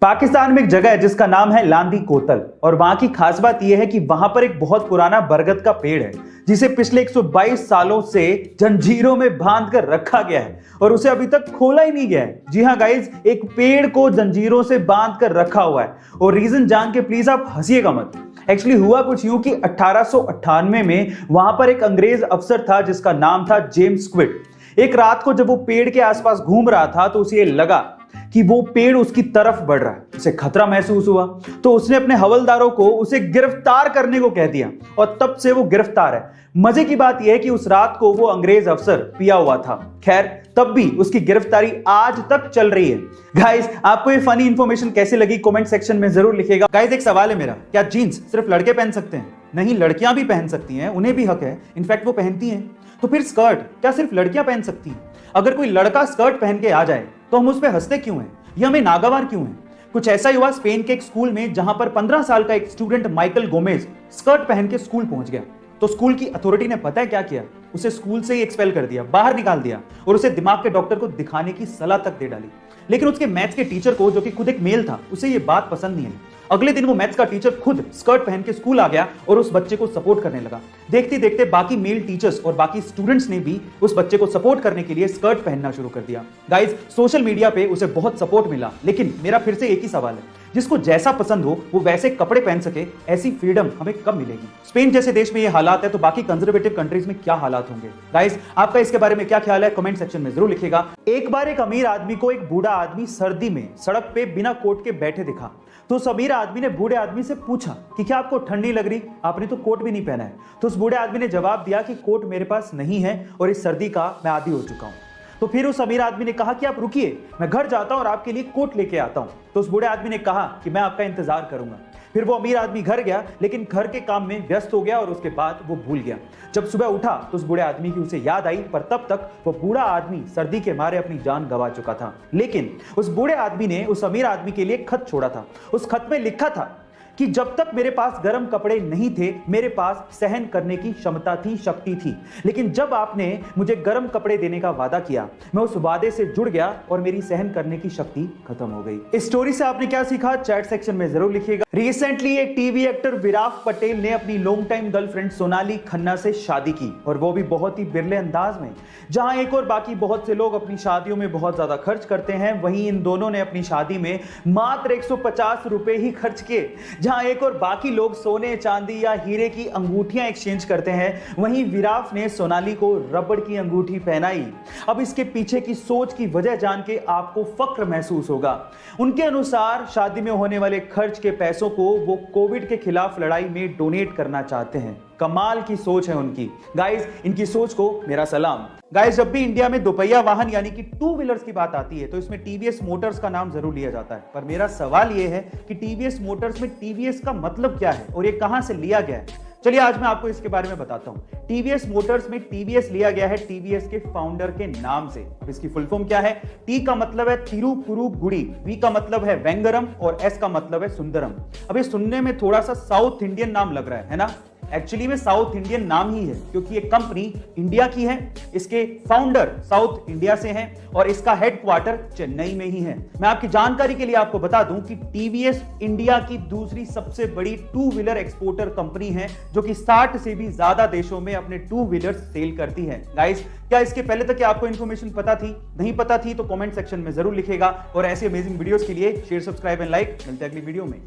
पाकिस्तान में एक जगह है जिसका नाम है लांदी कोतल और वहां की खास बात यह है कि वहां पर एक बहुत पुराना बरगद का पेड़ है जिसे पिछले 122 सालों से जंजीरों में बांध कर रखा गया है और उसे अभी तक खोला ही नहीं गया है। जी हाँ गाइज, एक पेड़ को जंजीरों से बांध कर रखा हुआ है और रीजन जान के प्लीज आप हंसिएगा मत। एक्चुअली हुआ कुछ यूं कि 1898 में वहां पर एक अंग्रेज अफसर था जिसका नाम था जेम्स क्विड। एक रात को जब वो पेड़ के आसपास घूम रहा था तो उसे लगा कि वो पेड़ उसकी तरफ बढ़ रहा है। उसे खतरा महसूस हुआ तो उसने अपने हवलदारों को उसे गिरफ्तार करने को कह दिया और तब से वो गिरफ्तार है। मजे की बात यह है कि उस रात को वो अंग्रेज अफसर पिया हुआ था। खैर, तब भी उसकी गिरफ्तारी आज तक चल रही है। गाइस, आपको ये फनी इंफॉर्मेशन कैसी लगी कमेंट सेक्शन में जरूर लिखिएगा। गाइस, एक सवाल है मेरा, क्या जीन्स सिर्फ लड़के पहन सकते हैं? नहीं, लड़कियां भी पहन सकती हैं, उन्हें भी हक है, इनफैक्ट वो पहनती हैं। तो फिर स्कर्ट क्या सिर्फ लड़कियां पहन सकती हैं? अगर कोई लड़का स्कर्ट पहन के आ जाए तो हम उस पर हंसते क्यों हैं? ये हमें नागवार क्यों है? कुछ ऐसा ही हुआ स्पेन के एक स्कूल में जहां पर 15 साल का एक स्टूडेंट माइकल गोमेज स्कर्ट पहन के स्कूल पहुंच गया। तो स्कूल की अथॉरिटी ने पता है क्या किया? उसे स्कूल से ही एक्सपेल कर दिया, बाहर निकाल दिया और उसे दिमाग के डॉक्टर को दिखाने की सलाह तक दे डाली। लेकिन उसके मैथ्स के टीचर को, जो कि खुद एक मेल था, उसे ये बात पसंद नहीं आई। अगले दिन वो मैथ्स का टीचर खुद स्कर्ट पहन के स्कूल आ गया और उस बच्चे को सपोर्ट करने लगा। देखते देखते बाकी मेल टीचर्स और बाकी स्टूडेंट्स ने भी उस बच्चे को सपोर्ट करने के लिए स्कर्ट पहनना शुरू कर दिया। गाइस, सोशल मीडिया पे उसे बहुत सपोर्ट मिला, लेकिन मेरा फिर से एक ही सवाल है, जिसको जैसा पसंद हो वो वैसे कपड़े पहन सके, ऐसी फ्रीडम हमें कब मिलेगी? स्पेन जैसे देश में ये हालात है तो बाकी कंजर्वेटिव कंट्रीज में क्या हालात होंगे? गाइस, आपका इसके बारे में क्या ख्याल है? कमेंट सेक्शन में जरूर लिखिएगा। एक बार एक अमीर आदमी को एक बूढ़ा आदमी सर्दी में सड़क पे बिना कोट के बैठे दिखा। तो उस अमीर आदमी ने बूढ़े आदमी से पूछा कि क्या आपको ठंड नहीं लग रही? आपने तो कोट भी नहीं पहना है। तो उस बूढ़े आदमी ने जवाब दिया कि कोट मेरे पास नहीं है और इस सर्दी का मैं आदी हो चुका हूं। तो फिर उस अमीर आदमी ने कहा कि आप रुकिए, मैं घर जाता हूं और आपके लिए कोट लेके आता हूं। तो उस बूढ़े आदमी ने कहा कि मैं आपका इंतजार करूंगा। फिर वो अमीर आदमी घर गया, लेकिन घर के काम में व्यस्त हो गया और उसके बाद वो भूल गया। जब सुबह उठा तो उस बूढ़े आदमी की उसे याद आई, पर तब तक वो बूढ़ा आदमी सर्दी के मारे अपनी जान गंवा चुका था। लेकिन उस बूढ़े आदमी ने उस अमीर आदमी के लिए एक खत छोड़ा था। उस खत में लिखा था कि जब तक मेरे पास गर्म कपड़े नहीं थे, मेरे पास सहन करने की क्षमता थी, शक्ति थी। लेकिन जब आपने मुझे गर्म कपड़े देने का वादा किया, मैं उस वादे से जुड़ गया और मेरी सहन करने की शक्ति खत्म हो गई। इस स्टोरी से आपने क्या सीखा? चैट सेक्शन में जरूर लिखिएगा। रिसेंटली एक टीवी एक्टर विराट पटेल ने अपनी long time girlfriend Sonali Khanna से शादी की और वो भी बहुत ही बिरले अंदाज में। जहां एक और बाकी बहुत से लोग अपनी शादियों में बहुत ज्यादा खर्च करते हैं, वहीं इन दोनों ने अपनी शादी में मात्र 150 रुपए ही खर्च किए। जहां एक और बाकी लोग सोने, चांदी या हीरे की अंगूठियां एक्सचेंज करते हैं, वहीं विराट ने सोनाली को रबड़ की अंगूठी पहनाई। अब इसके पीछे की सोच की वजह जान के आपको फक्र महसूस होगा। उनके अनुसार शादी में होने वाले खर्च के पैसों को वो कोविड के खिलाफ लड़ाई में डोनेट करना चाहते हैं। कमाल की सोच है उनकी। गाइस, इनकी सोच को मेरा सलाम। गाइस, जब भी इंडिया में दोपहिया वाहन यानी कि टू व्हीलर्स की बात आती है तो इसमें टीवीएस मोटर्स का नाम जरूर लिया जाता है। पर मेरा सवाल यह है कि टीवीएस मोटर्स में टीवीएस का मतलब क्या है और ये कहां से लिया गया है? चलिए आज मैं आपको इसके बारे में बताता हूं। टीवीएस मोटर्स में टीवीएस लिया गया है टीवीएस के फाउंडर के नाम से। अब इसकी फुल फॉर्म क्या है? टी का मतलब है तिरुपुरुगुडी, वी का मतलब है वेंगरम और एस का मतलब है सुंदरम। अब ये सुनने में थोड़ा सा साउथ इंडियन नाम लग रहा है ना? एक्चुअली में साउथ इंडियन नाम ही है क्योंकि ये कंपनी इंडिया की है, इसके फाउंडर साउथ इंडिया से हैं और इसका हेडक्वार्टर चेन्नई में ही है। मैं आपकी जानकारी के लिए आपको बता दूं कि टीवीएस इंडिया की दूसरी सबसे बड़ी टू व्हीलर एक्सपोर्टर कंपनी है जो कि 60 से भी ज्यादा देशों में अपने टू व्हीलर सेल करती है। गाइस, क्या इसके पहले तक आपको इन्फॉर्मेशन पता थी? नहीं पता थी तो कमेंट सेक्शन में जरूर लिखेगा और ऐसे अमेजिंग वीडियोस के लिए शेयर, सब्सक्राइब एंड लाइक। मिलते हैं अगली वीडियो में।